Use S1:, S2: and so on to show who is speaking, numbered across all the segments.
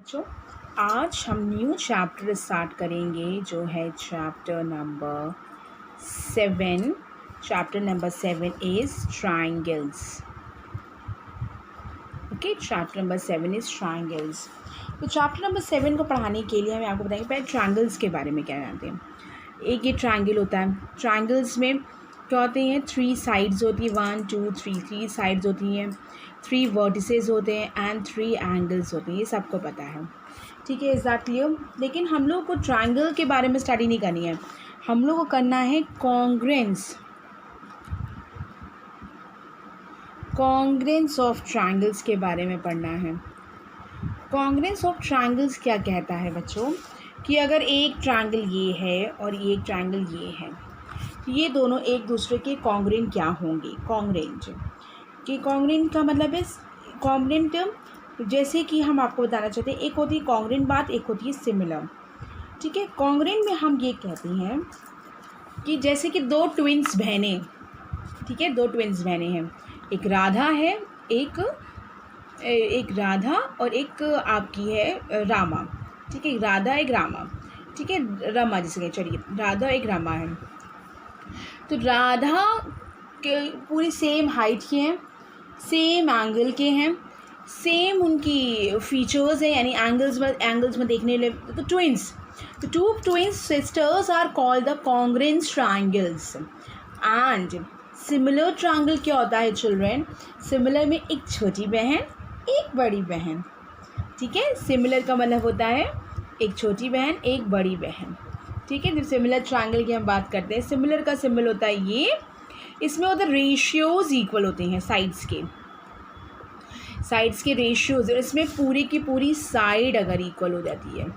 S1: बच्चों, आज हम न्यू चैप्टर स्टार्ट करेंगे जो है chapter number 7। Chapter number 7 is triangles. Okay, chapter number 7 is triangles. तो चैप्टर नंबर 7 को पढ़ाने के लिए हमें आपको बताएंगे पहले ट्राइंगल्स के बारे में क्या जानते हैं। एक ये ट्राइंगल होता है। ट्राइंगल्स में क्या होते हैं, 3 साइड्स होती है, 1 2 3 साइड्स होती हैं, 3 वर्टिसेस होते हैं एंड 3 एंगल्स होते हैं। ये सबको पता है, ठीक है, इज़ दैट क्लियर। लेकिन हम लोग को ट्राइंगल के बारे में स्टडी नहीं करनी है, हम लोग को करना है कॉन्ग्रेंस ऑफ ट्राइंगल्स के बारे में पढ़ना है। कॉन्ग्रेंस ऑफ ट्राइंगल्स क्या कहता है बच्चों, कि अगर एक ट्राइंगल ये है और एक ट्राइंगल ये है, ये दोनों एक दूसरे के कॉन्ग्रेंट क्या होंगे। कॉन्ग्रेंट कि कॉन्ग्रेंट का मतलब है कॉन्ग्रेंट, जैसे कि हम आपको बताना चाहते हैं, एक होती है कॉन्ग्रेंट बात, एक होती है सिमिलर। ठीक है, कॉन्ग्रेंट में हम ये कहते हैं कि जैसे कि 2 ट्विन्स बहनें, ठीक है, 2 ट्विन्स बहनें हैं, एक राधा है, एक राधा और एक आपकी है रामा। ठीक है, एक राधा एक रामा, ठीक है, रमा जिसे कहें, चलिए राधा एक रमा है। तो राधा के पूरी सेम हाइट के हैं, सेम एंगल के हैं, सेम उनकी फीचर्स हैं, यानी एंगल्स में देखने लिए तो ट्विन्स। तो 2 twins sisters are called the congruence triangles. And similar triangle क्या होता है चिल्ड्रेन, सिमिलर में एक छोटी बहन एक बड़ी बहन। ठीक है, सिमिलर का मतलब होता है एक छोटी बहन एक बड़ी बहन। ठीक है, जब सिमिलर ट्राइंगल की हम बात करते हैं, सिमिलर का सिंबल होता है ये, इसमें होता है रेशियोज इक्वल होते हैं, साइड्स के रेशियोज, और इसमें पूरी की पूरी साइड अगर इक्वल हो जाती है,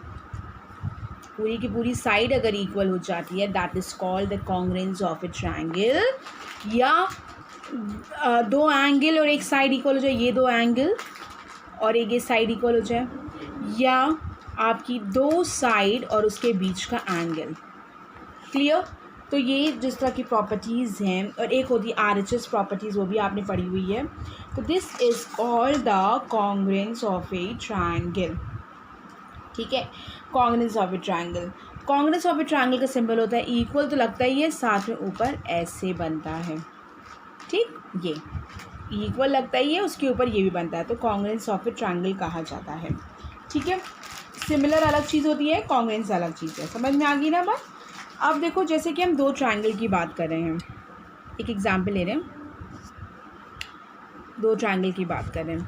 S1: पूरी की पूरी साइड अगर इक्वल हो जाती है, that is called the congruence of A triangle. या 2 एंगल और एक साइड इक्वल हो जाए, ये 2 एंगल और एक ये साइड इक्वल हो जाए, या आपकी 2 साइड और उसके बीच का एंगल। क्लियर। तो ये जिस तरह की प्रॉपर्टीज़ हैं, और एक होती है RHS प्रॉपर्टीज़, वो भी आपने पढ़ी हुई है। तो this is called the congruence of A triangle. ठीक है, congruence of A triangle. Congruence of A triangle का सिंबल होता है इक्वल, तो लगता ही है, साथ में ऊपर ऐसे बनता है। ठीक, ये इक्वल लगता ही है, उसके ऊपर ये भी बनता है, तो कॉन्ग्रेंस ऑफ ए ट्राइंगल कहा जाता है। ठीक है, सिमिलर अलग चीज़ होती है, कॉन्ग्रेंस अलग चीज़ है। समझ में आ गई ना बात। अब देखो, जैसे कि हम 2 ट्राइंगल की बात कर रहे हैं, एक एग्जांपल ले रहे हैं, 2 ट्राइंगल की बात कर रहे हैं।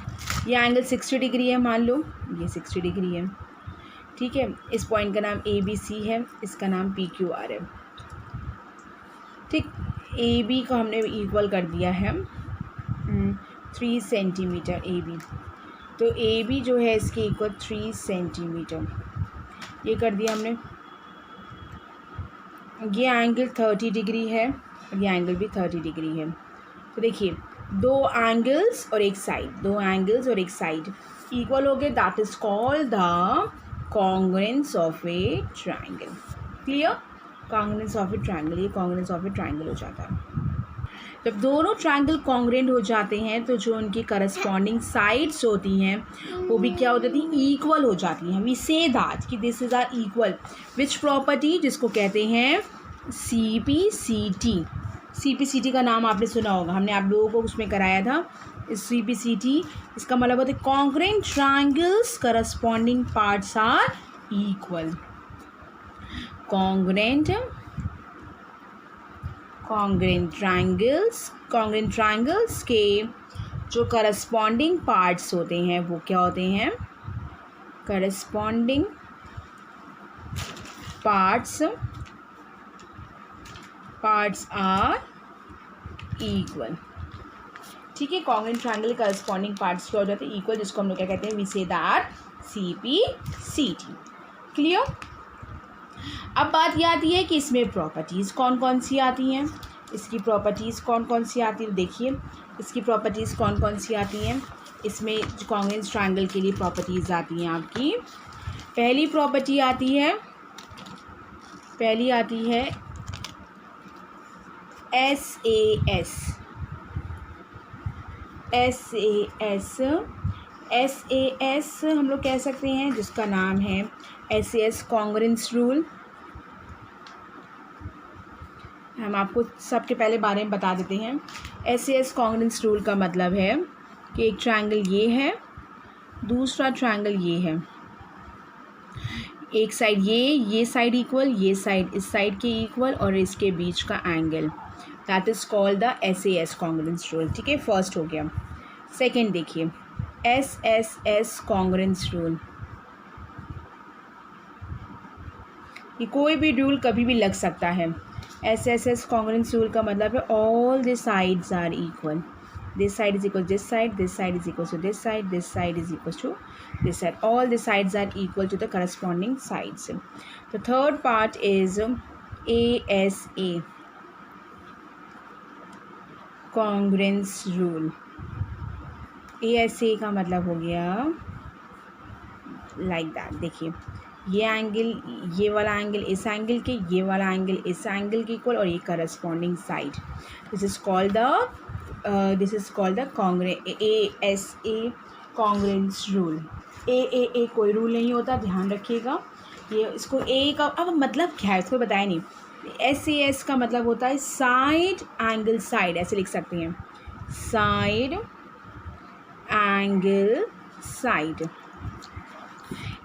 S1: ये एंगल 60 डिग्री है, मान लो ये 60 डिग्री है। ठीक है, इस पॉइंट का नाम ABC है, इसका नाम PQR है। ठीक, AB को हमने इक्वल कर दिया है 3 सेंटीमीटर AB, तो AB जो है इसके इक्वल 3 सेंटीमीटर, ये कर दिया हमने। ये एंगल 30 डिग्री है और ये एंगल भी 30 डिग्री है। तो देखिए, 2 एंगल्स और एक साइड, 2 एंगल्स और एक साइड इक्वल हो गए, that is called the congruence of A triangle. Clear, congruence of A triangle, ये कॉन्ग्रेंस ऑफ ए ट्राइंगल हो जाता है। जब दोनों ट्राइंगल कॉन्ग्रेंट हो जाते हैं, तो जो उनकी करस्पॉन्डिंग साइड्स होती हैं वो भी क्या हो जाती हैं, इक्वल हो जाती हैं। वी से दैट कि this is are equal, which property, जिसको कहते हैं CPCT। CPCT का नाम आपने सुना होगा, हमने आप लोगों को उसमें कराया था। CPCT इसका मतलब होता है congruent triangles corresponding parts are equal. Congruent triangles के जो करस्पॉन्डिंग पार्ट्स होते हैं वो क्या होते हैं, करस्पॉन्डिंग पार्ट्स आर इक्वल। ठीक है, कॉन्ग्रेंट ट्राइंगल करस्पॉन्डिंग पार्ट्स क्या हो जाते हैं, इक्वल, जिसको हम लोग क्या कहते हैं, we say that CPCT। Clear. अब बात ये आती है कि इसमें प्रॉपर्टीज़ कौन कौन सी आती हैं, इसकी प्रॉपर्टीज़ कौन कौन सी आती है। देखिए, इसकी प्रॉपर्टीज़ कौन कौन सी आती हैं, इसमें कॉन्ग्रेंस ट्राइंगल के लिए प्रॉपर्टीज़ आती हैं आपकी। पहली प्रॉपर्टी आती है SAS SAS हम लोग कह सकते हैं, जिसका नाम है SAS कॉन्ग्रेंस रूल। हम आपको सबके पहले बारे में बता देते हैं। SAS कॉन्ग्रेंस रूल का मतलब है कि एक ट्रायंगल ये है, दूसरा ट्रायंगल ये है, एक साइड ये साइड इक्वल, ये साइड इस साइड के इक्वल, और इसके बीच का angle, that is called the SAS congruence rule. ठीक है, फर्स्ट हो गया। सेकंड देखिए, SSS कॉन्ग्रेंस रूल। ये कोई भी रूल कभी भी लग सकता है। SSS कॉन्ग्रेंस रूल का मतलब है all the sides are equal, this side is equal to this side, this side is equal to this side, this side is equal to this side, all the sides are equal to the corresponding sides. The third part is ASA congruence rule। ASA का मतलब हो गया like that। देखिए, ये angle, ये वाला angle इस angle के, ये वाला एंगल इस एंगल के इक्वल, और ये corresponding side, this is called the ASA congruence rule. AAA कोई रूल नहीं होता, ध्यान रखिएगा। ये इसको A का अब मतलब क्या है इसको बताया नहीं। SAS का मतलब होता है साइड एंगल साइड, ऐसे लिख सकते हैं, साइड एंगल साइड।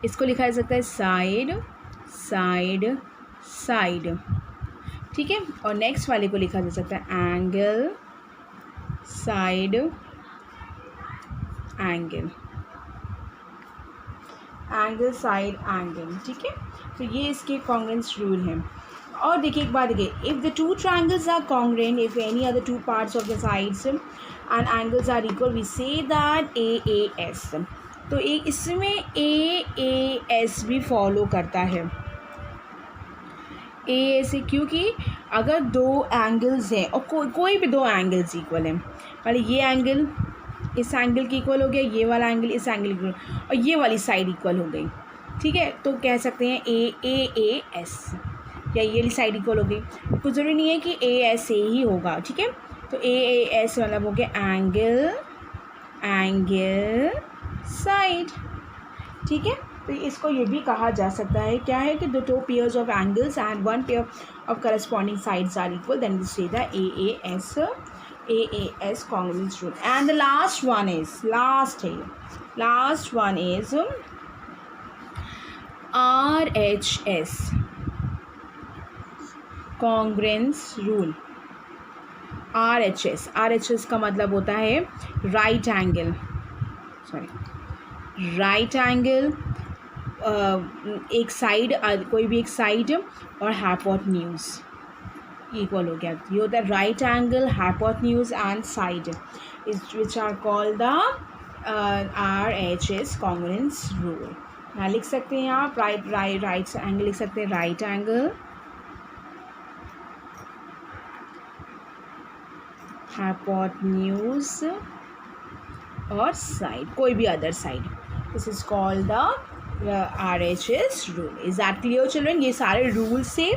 S1: इसको लिखा जा सकता है साइड साइड साइड। ठीक है, और नेक्स्ट वाले को लिखा जा सकता है angle side angle, angle side angle. ठीक है, तो ये इसके कॉन्ग्रेंस रूल हैं। और देखिए एक बात, देखिए, if the two triangles are congruent, if any other two parts of the sides and angles are equal, we say that AAS। तो एक इसमें AAS भी फॉलो करता है। AAS क्योंकि अगर दो एंगल्स हैं और कोई भी दो एंगल्स इक्वल हैं, पहले ये एंगल इस एंगल की इक्वल हो गया, ये वाला एंगल इस एंगल इक्वल, और ये वाली साइड इक्वल हो गई। ठीक है, तो कह सकते हैं AAS, या ये वाली साइड इक्वल हो गई। कुछ ज़रूरी नहीं है कि ASA ही होगा। ठीक है, तो AAS मतलब हो गया एंगल एंगल साइड। ठीक है, तो इसको ये भी कहा जा सकता है, क्या है कि the two pairs of angles and one pair of corresponding sides are equal, then we say the AAS congruence rule। And the last one is RHS congruence rule। RHS का मतलब होता है राइट एंगल, एक side, कोई भी एक side और hypotenuse equal हो गया, ये होता है right angle, hypotenuse and side, which are called the RHS congruence rule. यहाँ लिख सकते हैं आप राइट एंगल लिख सकते हैं, राइट एंगल, हाइपोटेन्यूज और साइड, कोई भी other side, this is called the RHS rule. Is that clear children? ये सारे रूल्स से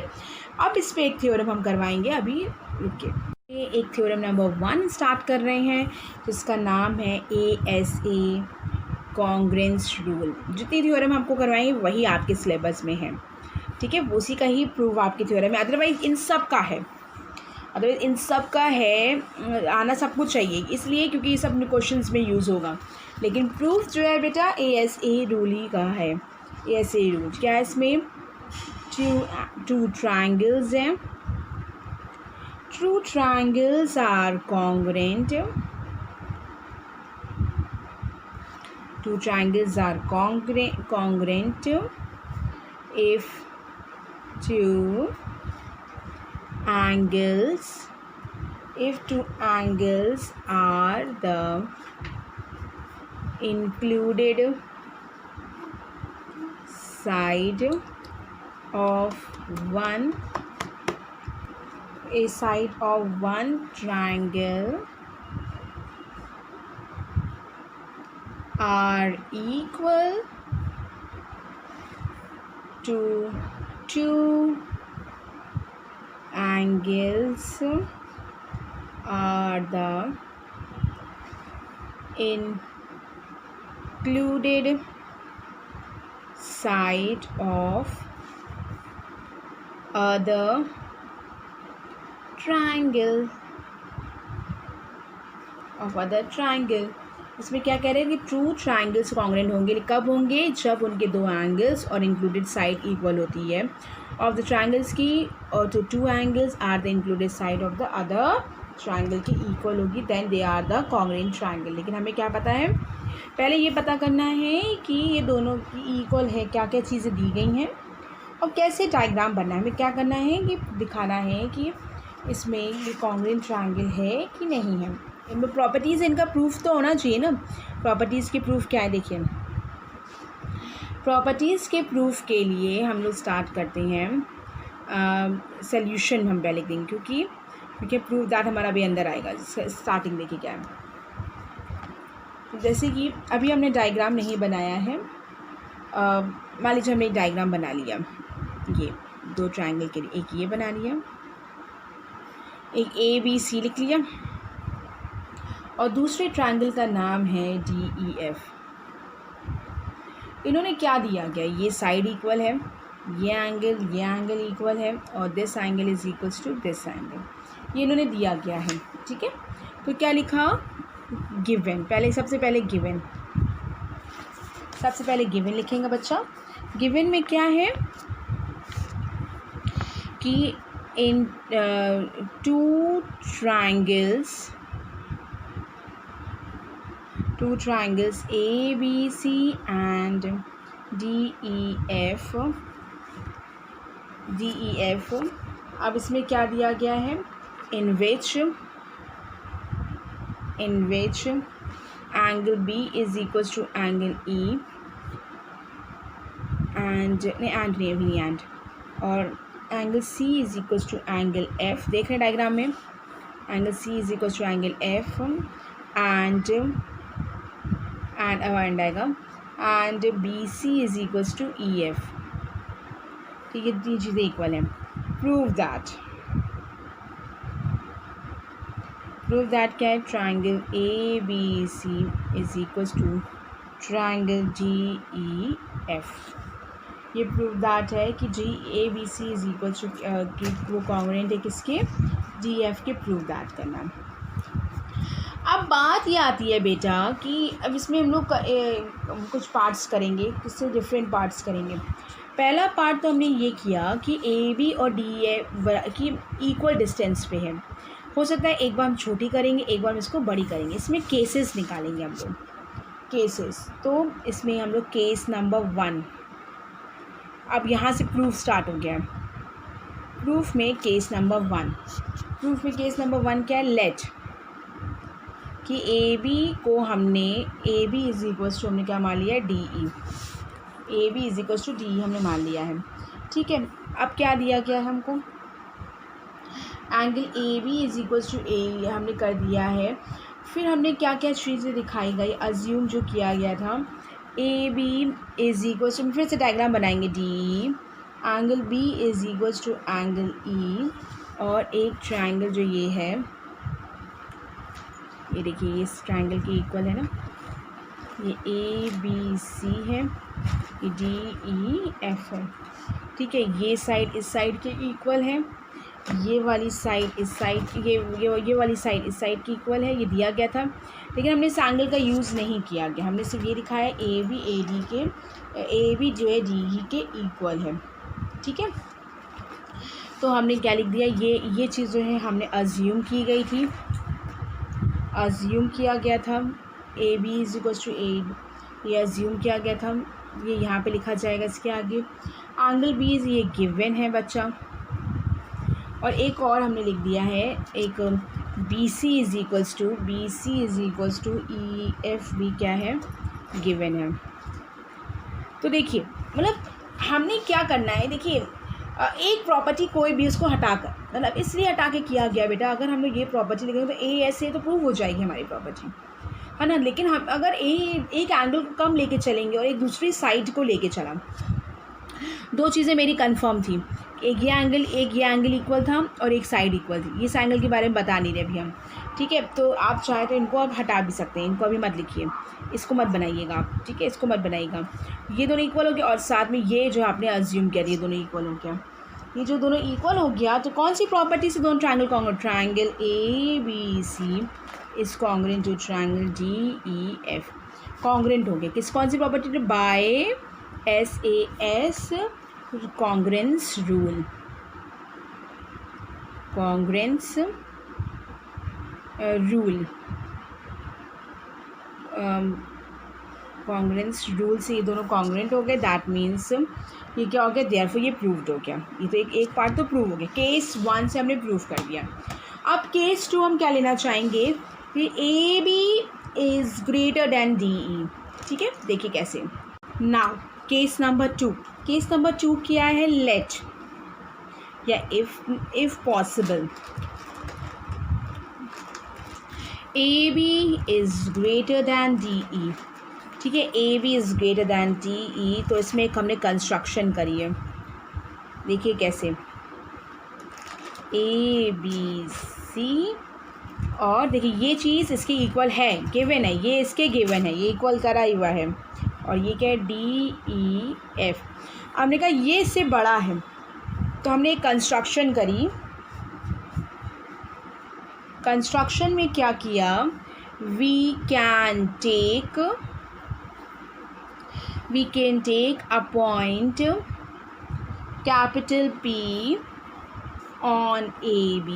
S1: अब इस पर एक थ्योरम हम करवाएंगे, अभी रुकिए। एक थ्योरम नंबर 1 स्टार्ट कर रहे हैं, जिसका नाम है ASA कॉन्ग्रेंस रूल। जितनी थ्योरम हमको करवाएंगे वही आपके सिलेबस में है। ठीक है, उसी का ही प्रूफ आपके थ्योरम में, अदरवाइज इन सब का है, आना सब कुछ चाहिए, इसलिए क्योंकि ये सब क्वेश्चंस में यूज़ होगा। लेकिन प्रूफ जो है बेटा ASA रूल ही का है। ASA रूल क्या है, इसमें two triangles हैं, two triangles are congruent, if two angles are the included side of one triangle are equal to two angles are the included side of other triangle इसमें क्या कह रहे हैं कि ट्रू ट्राइंगल्स कॉन्ग्रेंट होंगे, कब होंगे, जब उनके दो एंगल्स और इंक्लूडेड साइड इक्वल होती है ऑफ द ट्राइंगल्स की, और जो two angles are the included side of the other triangle की इक्वल होगी, then they are the congruent triangle. लेकिन हमें क्या पता है, पहले ये पता करना है कि ये दोनों की इक्वल है, क्या क्या चीज़ें दी गई हैं और कैसे डायग्राम बनना है। हमें क्या करना है कि दिखाना है कि इसमें ये कॉन्ग्रेंट ट्राइंगल है कि नहीं है। इनमें प्रॉपर्टीज़, इनका प्रूफ तो होना चाहिए ना। प्रॉपर्टीज़ के प्रूफ क्या है, देखिए प्रॉपर्टीज़ के प्रूफ के लिए हम लोग स्टार्ट करते हैं, सॉल्यूशन हम पहले लिख देंगे क्योंकि प्रूफ दैट हमारा अभी अंदर आएगा। स्टार्टिंग देखिए क्या है, जैसे कि अभी हमने डायग्राम नहीं बनाया है, मान लीजिए हमने एक डायग्राम बना लिया, ये दो ट्राइंगल के लिए, एक ये बना लिया, एक ABC लिख लिया और दूसरे ट्राइंगल का नाम है DEF। इन्होंने क्या दिया गया, ये साइड इक्वल है, ये एंगल इक्वल है और this angle is equals to this angle, ये इन्होंने दिया गया है। ठीक है, तो क्या लिखा, गिवन। सबसे पहले गिवन लिखेंगे बच्चा। गिवन में क्या है कि इन to triangles ABC and DEF, अब इसमें क्या दिया गया है, in which angle B is equals to angle E और angle C is equals to angle F। देख रहे हैं डायग्राम में, angle C is equals to angle F and BC is equals to EF। ठीक है, ये चीज़ें इक्वल हैं। प्रूव दैट क्या है, triangle ABC is equals to triangle GEF। ये प्रूव दैट है कि ABC इज इक्वल्स टू कि वो कॉन्ग्रेंट है किसके, GF के। प्रूव दैट करना। अब बात ये आती है बेटा कि अब इसमें हम लोग कुछ पार्ट्स करेंगे, किससे डिफरेंट पार्ट्स करेंगे। पहला पार्ट तो हमने ये किया कि AB और DE की इक्वल डिस्टेंस पे है। हो सकता है एक बार हम छोटी करेंगे, एक बार हम इसको बड़ी करेंगे। इसमें केसेस निकालेंगे हम लोग, केसेस। तो इसमें हम लोग केस नंबर 1, अब यहाँ से प्रूफ स्टार्ट हो गया है। प्रूफ में केस नंबर 1 क्या है, लेट कि AB को हमने AB इज इक्वल्स टू हमने क्या मान लिया है, DE। AB is equals to DE हमने मान लिया है। ठीक है, अब क्या दिया गया है हमको, angle AB is equals to A हमने कर दिया है। फिर हमने क्या क्या चीज़ें दिखाई गई, अज्यूम जो किया गया था, AB इज इक्वल्स टू, फिर से डायग्राम बनाएंगे, DE angle B is equals to angle E और एक ट्राइंगल जो ये है, ये देखिए ये इस ट्राइंगल के इक्वल है ना, ये ABC है, ये DEF है। ठीक है, ये साइड इस साइड के इक्वल है, ये वाली साइड इस साइड, ये वाली साइड इस साइड की इक्वल है। ये दिया गया था लेकिन हमने इस एंगल का यूज़ नहीं किया गया, हमने सिर्फ ये दिखाया AB जो है DE के इक्वल है। ठीक है, तो हमने क्या लिख दिया, ये चीज़ जो है हमने अज्यूम की गई थी, अज्यूम किया गया था AB is equals to A, ये अज्यूम किया गया था, ये यहाँ पे लिखा जाएगा इसके आगे। एंगल B ये गिवन है बच्चा, और एक और हमने लिख दिया है, एक BC is equals to EF भी क्या है, गिवन है। तो देखिए मतलब हमने क्या करना है, देखिए एक प्रॉपर्टी कोई भी उसको हटाकर, मतलब इसलिए हटा के किया गया बेटा, अगर हम लोग ये प्रॉपर्टी लिखेंगे तो AS तो प्रूव हो जाएगी हमारी प्रॉपर्टी, है ना। लेकिन हम अगर एक एंगल को कम लेके चलेंगे और एक दूसरी साइड को लेके चला, दो चीज़ें मेरी कंफर्म थी, एक ये एंगल इक्वल था और एक साइड इक्वल थी। इस एंगल के बारे में बता नहीं रहे अभी हम, ठीक है। तो आप चाहे तो इनको आप हटा भी सकते हैं, इनको अभी मत लिखिए, इसको मत बनाइएगा आप, ठीक है, इसको मत बनाइएगा। ये दोनों इक्वल हो गया और साथ में ये जो आपने अज्यूम किया ये दोनों इक्वल हो गया। ये जो दोनों इक्वल हो गया तो कौन सी प्रॉपर्टी से दोनों triangle congruent, triangle ABC is congruent to triangle DEF, congruent हो गया किस, कौन सी property, by SAS congruence rule, congruence rule, congruence rule से ये दोनों कॉन्ग्रुएंट हो गए। दैट मीन्स ये क्या हो गया, देयरफॉर ये प्रूव्ड हो गया। ये तो एक पार्ट तो प्रूव हो गया, केस 1 से हमने प्रूव कर दिया। अब केस 2 हम क्या लेना चाहेंगे कि AB is greater than DE, ठीक है, देखिए कैसे। Now case number 2, case number 2 क्या है, लेट या if possible AB is greater than DE, ठीक है, AB is greater than DE। तो इसमें एक हमने कंस्ट्रक्शन करी है, देखिए कैसे, ABC और देखिए ये चीज़ इसके इक्वल है, गिवन है, ये इसके गिवन है, ये इक्वल करा हुआ है, और ये क्या है DEF। हमने कहा ये इससे बड़ा है तो हमने एक कंस्ट्रक्शन करी, कंस्ट्रक्शन में क्या किया, we can take a point capital P on AB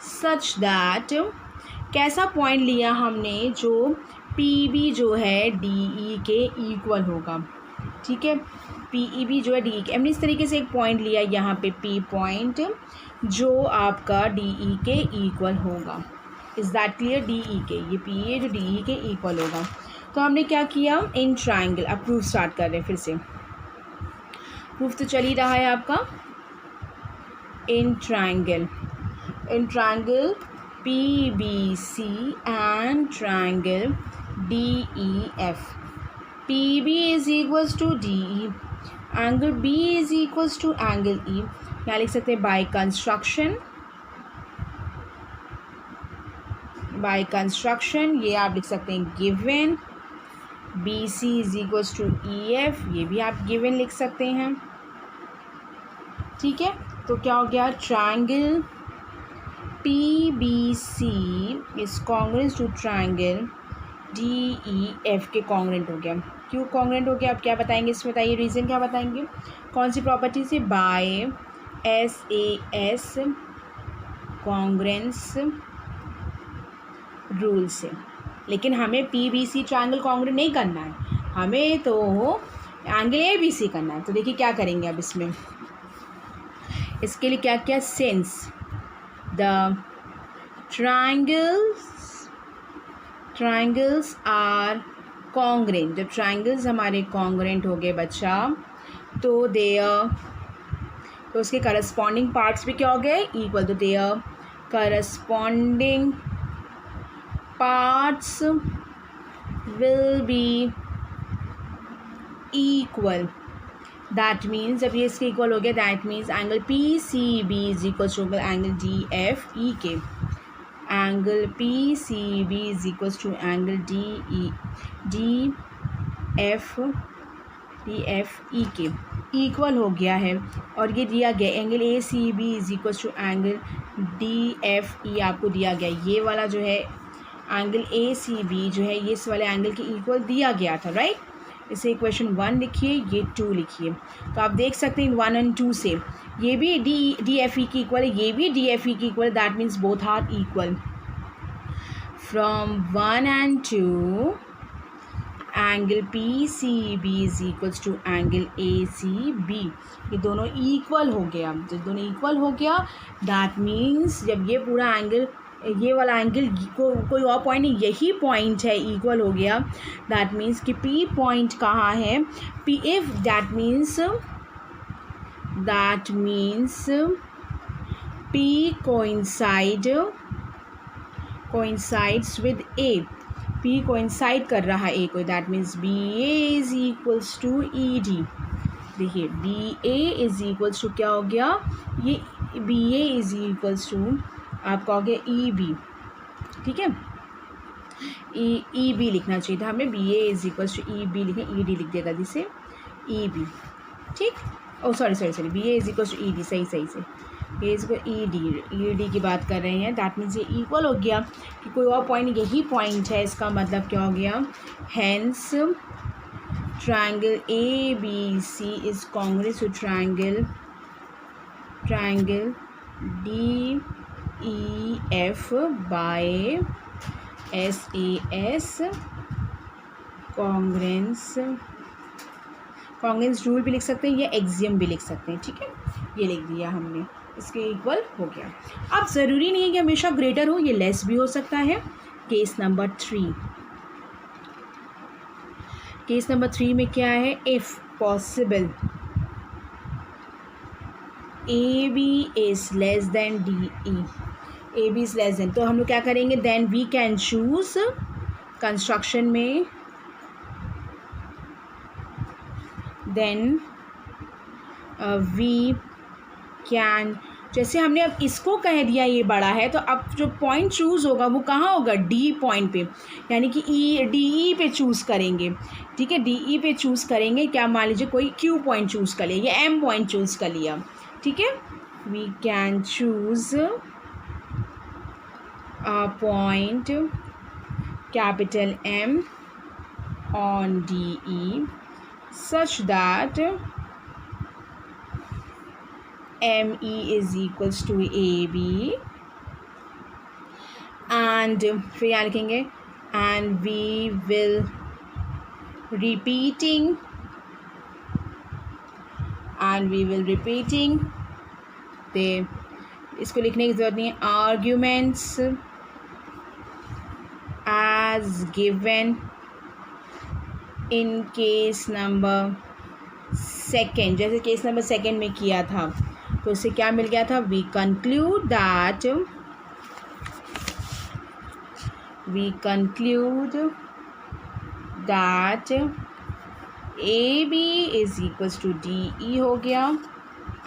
S1: such that, कैसा पॉइंट लिया हमने, जो PB जो है DE के इक्वल होगा, ठीक है, PEB जो है DE के, हमने इस तरीके से एक पॉइंट लिया यहाँ पे P पॉइंट जो आपका DE के इक्वल होगा। इज़ दैट क्लियर, DE के, ये PE जो DE के इक्वल होगा। तो हमने क्या किया, इन ट्रायंगल, अब प्रूफ स्टार्ट कर रहे हैं फिर से, प्रूफ तो चल ही रहा है आपका। In triangle PBC and triangle DEF, PB is equals to DE, angle B is equals to angle E। यहाँ लिख सकते हैं बाय कंस्ट्रक्शन, ये आप लिख सकते हैं given, BC is equals to EF, ये भी आप गिवन लिख सकते हैं, ठीक है। तो क्या हो गया, triangle PBC is congruent to triangle DEF के कॉन्ग्रुएंट हो गया। क्यों कॉन्ग्रुएंट हो गया, आप क्या बताएंगे इसमें, बताइए रीज़न क्या बताएंगे, कौन सी प्रॉपर्टी से, बाय SAS कॉन्ग्रुएंस रूल से। लेकिन हमें PBC ट्रायंगल कॉन्ग्रुएंट नहीं करना है, हमें तो एंगल ABC करना है। तो देखिए क्या करेंगे अब इसमें, इसके लिए क्या किया, since the triangles are congruent, जब ट्रायंगल्स हमारे कॉन्ग्रुएंट हो गए बच्चा, तो तो उसके करस्पॉन्डिंग पार्ट्स भी क्या हो गए, इक्वल, तो their corresponding parts will be equal. That means जब ये इसके इक्वल हो गया, that means angle PCB is equal to angle DFE के, angle PCB is equal to angle DFE के इक्वल हो गया है। और ये दिया गया angle ACB is equal to angle DFE आपको दिया गया, ये वाला जो है एंगल ACB जो है ये इस वाले एंगल के इक्वल दिया गया था, राइट। इसे इक्वेशन 1 लिखिए, ये 2 लिखिए। तो आप देख सकते हैं 1 और 2 से ये भी DFE की इक्वल है, ये भी DFE की इक्वल है, that means both are equal. From 1 and 2 angle PCB is equals to angle ACB, ये दोनों इक्वल हो गया। जब दोनों इक्वल हो गया दैट मीन्स जब ये पूरा एंगल, ये वाला एंगल कोई और पॉइंट नहीं, यही पॉइंट है, इक्वल हो गया। दैट मीन्स कि P पॉइंट कहाँ है, P if that means P coincides with A, P coincide कर रहा है A को, that means BA is equals to ED। देखिए BA इज इक्वल्स टू क्या हो गया, ये BA इज इक्वल्स टू आपका हो गया EB, ठीक है। ई बी लिखना चाहिए था हमें, B A is equal to E B लिखें, ई डी लिख देगा जिसे ई बी, ठीक। Oh sorry B A is equal to E D, सही से A is equal E D की बात कर रहे हैं। दैट मीन्स ये इक्वल हो गया कि कोई और पॉइंट, यही पॉइंट है, इसका मतलब क्या हो गया, hence triangle ABC is congruous to triangle DEF by SAS congruence rule भी लिख सकते हैं या एक्सियम भी लिख सकते हैं, ठीक है। ये लिख दिया हमने, इसके इक्वल हो गया। अब ज़रूरी नहीं है कि हमेशा ग्रेटर हो, ये लेस भी हो सकता है। केस नंबर 3 में क्या है, if possible A B is less than D E, A B is less than, तो हम लोग क्या करेंगे, then we can choose construction में, देन वी कैन, जैसे हमने अब इसको कह दिया ये बड़ा है, तो अब जो पॉइंट चूज़ होगा वो कहाँ होगा, डी पॉइंट पे, यानी कि डी ई पे चूज़ करेंगे, ठीक है। डी ई पे चूज़ करेंगे, क्या मान लीजिए कोई क्यू पॉइंट चूज़ कर लिया या एम पॉइंट चूज़ कर लिया, ठीक है। We can choose a point capital M on D E such that ME is equals to AB and फिर यहाँ लिखेंगे and we will repeating the, इसको लिखने की ज़रूरत नहीं है, arguments as given in case number 2, जैसे केस नंबर 2 में किया था, तो इससे क्या मिल गया था, we conclude that A B is equals to D E हो गया,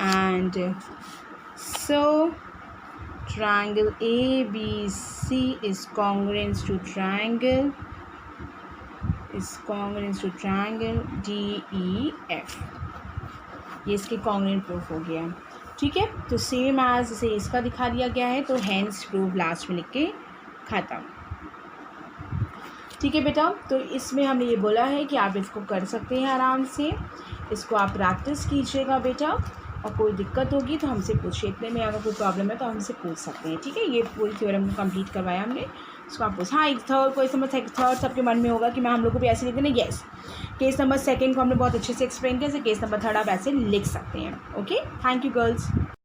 S1: and so triangle A B C is congruent to triangle D E F, ये इसके कॉन्ग्रुएंट प्रूफ हो गया, ठीक है। तो सेम एज इसे इसका दिखा दिया गया है, तो हैंस प्रूफ लास्ट में लिख के खत्म, ठीक है बेटा। तो इसमें हमने ये बोला है कि आप इसको कर सकते हैं आराम से, इसको आप प्रैक्टिस कीजिएगा बेटा, और कोई दिक्कत होगी तो हमसे पूछिए, इतने में अगर कोई प्रॉब्लम है तो हमसे पूछ सकते हैं, ठीक है। ये पूरी थ्योरम को कंप्लीट करवाया हमने, इसको आप पूछ, हाँ एक थर्ड कोई समझ थर्ड सबके मन में होगा कि मैं हम लोग को भी ऐसे लिख देना, येस। केस नंबर 2 को हमने बहुत अच्छे से एक्सप्लेन किया, केस नंबर 3 आप ऐसे लिख सकते हैं, ओके। Thank you girls.